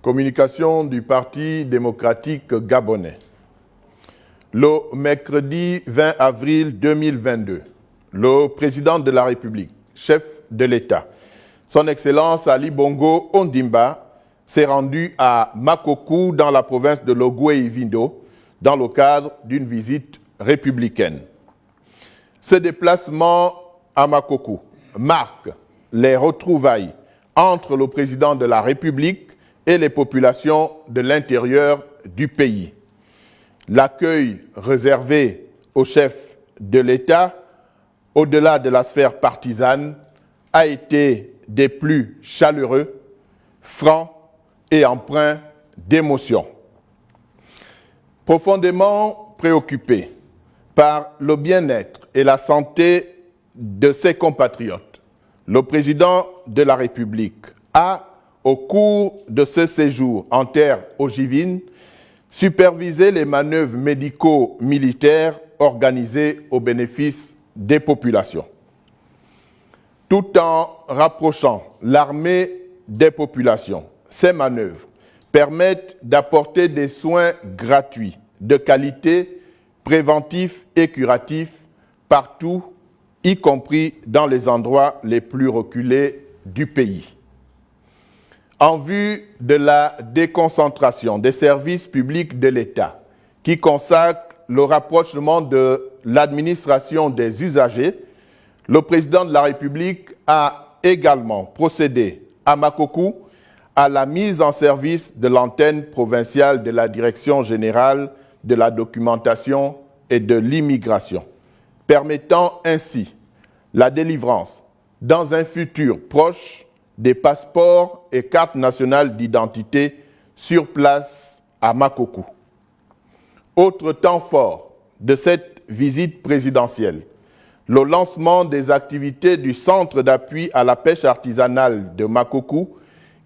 Communication du Parti démocratique gabonais. Le mercredi 20 avril 2022, le président de la République, chef de l'État, son Excellence Ali Bongo Ondimba, s'est rendu à Makokou dans la province de l'Ogooué-Ivindo dans le cadre d'une visite républicaine. Ce déplacement à Makokou marque les retrouvailles entre le président de la République et les populations de l'intérieur du pays. L'accueil réservé au chef de l'État, au-delà de la sphère partisane, a été des plus chaleureux, francs et empreint d'émotion. Profondément préoccupé par le bien-être et la santé de ses compatriotes, le président de la République a, au cours de ce séjour en terre ogivine, supervisé les manœuvres médico-militaires organisées au bénéfice des populations. Tout en rapprochant l'armée des populations, ces manœuvres permettent d'apporter des soins gratuits, de qualité, préventifs et curatifs partout, y compris dans les endroits les plus reculés du pays. En vue de la déconcentration des services publics de l'État, qui consacre le rapprochement de l'administration des usagers, le président de la République a également procédé à Makokou à la mise en service de l'antenne provinciale de la Direction générale de la documentation et de l'immigration, permettant ainsi la délivrance, dans un futur proche, des passeports et cartes nationales d'identité sur place à Makokou. Autre temps fort de cette visite présidentielle, le lancement des activités du Centre d'appui à la pêche artisanale de Makokou,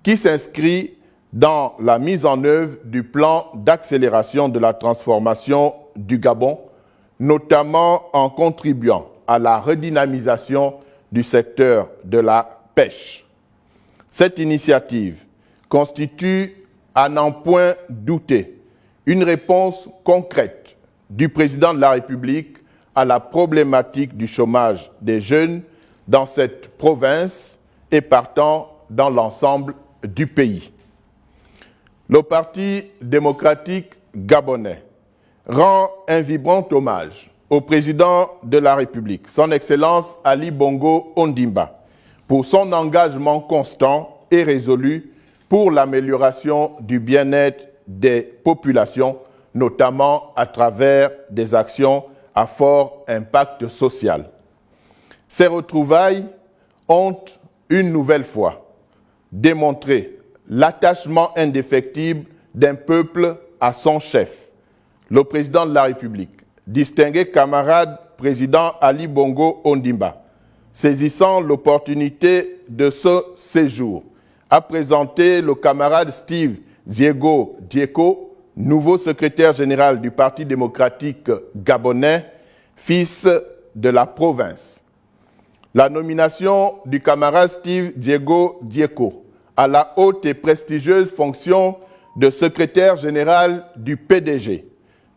qui s'inscrit dans la mise en œuvre du plan d'accélération de la transformation du Gabon, notamment en contribuant à la redynamisation du secteur de la pêche. Cette initiative constitue, à n'en point douter, une réponse concrète du président de la République à la problématique du chômage des jeunes dans cette province et partant dans l'ensemble du pays. Le Parti démocratique gabonais rend un vibrant hommage au président de la République, son Excellence Ali Bongo Ondimba, pour son engagement constant et résolu pour l'amélioration du bien-être des populations, notamment à travers des actions à fort impact social. Ces retrouvailles ont une nouvelle fois démontré l'attachement indéfectible d'un peuple à son chef, le président de la République, distingué camarade président Ali Bongo Ondimba, saisissant l'opportunité de ce séjour, a présenté le camarade Steve Diego Dieko, nouveau secrétaire général du Parti démocratique gabonais, fils de la province. La nomination du camarade Steve Diego Dieko à la haute et prestigieuse fonction de secrétaire général du PDG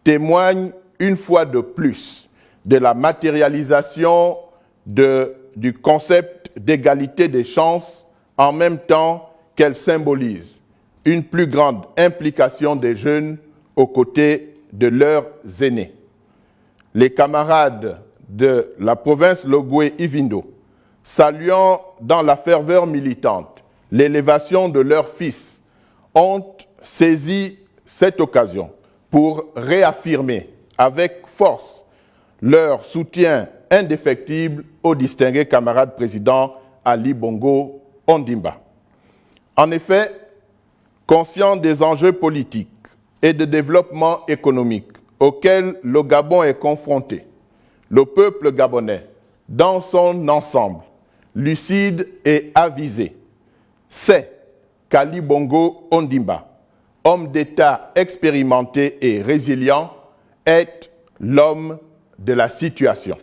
témoigne une fois de plus de la matérialisation du concept d'égalité des chances en même temps qu'elle symbolise une plus grande implication des jeunes aux côtés de leurs aînés. Les camarades de la province l'Ogooué-Ivindo, saluant dans la ferveur militante l'élévation de leur fils, ont saisi cette occasion pour réaffirmer avec force leur soutien indéfectible au distingué camarade président Ali Bongo Ondimba. En effet, conscient des enjeux politiques et de développement économique auxquels le Gabon est confronté, le peuple gabonais, dans son ensemble, lucide et avisé, sait qu'Ali Bongo Ondimba, homme d'État expérimenté et résilient, est l'homme de la situation.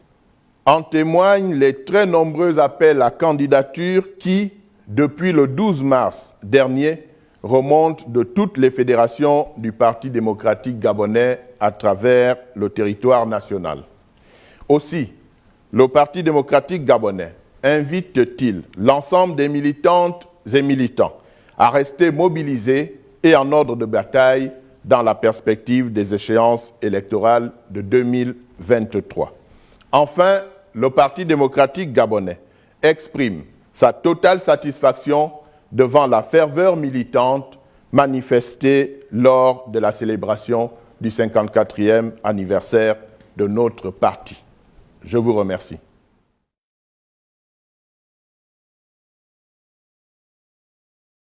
En témoignent les très nombreux appels à candidature qui, depuis le 12 mars dernier, remonte de toutes les fédérations du Parti démocratique gabonais à travers le territoire national. Aussi, le Parti démocratique gabonais invite-t-il l'ensemble des militantes et militants à rester mobilisés et en ordre de bataille dans la perspective des échéances électorales de 2023. Enfin, le Parti démocratique gabonais exprime sa totale satisfaction devant la ferveur militante manifestée lors de la célébration du 54e anniversaire de notre parti. Je vous remercie.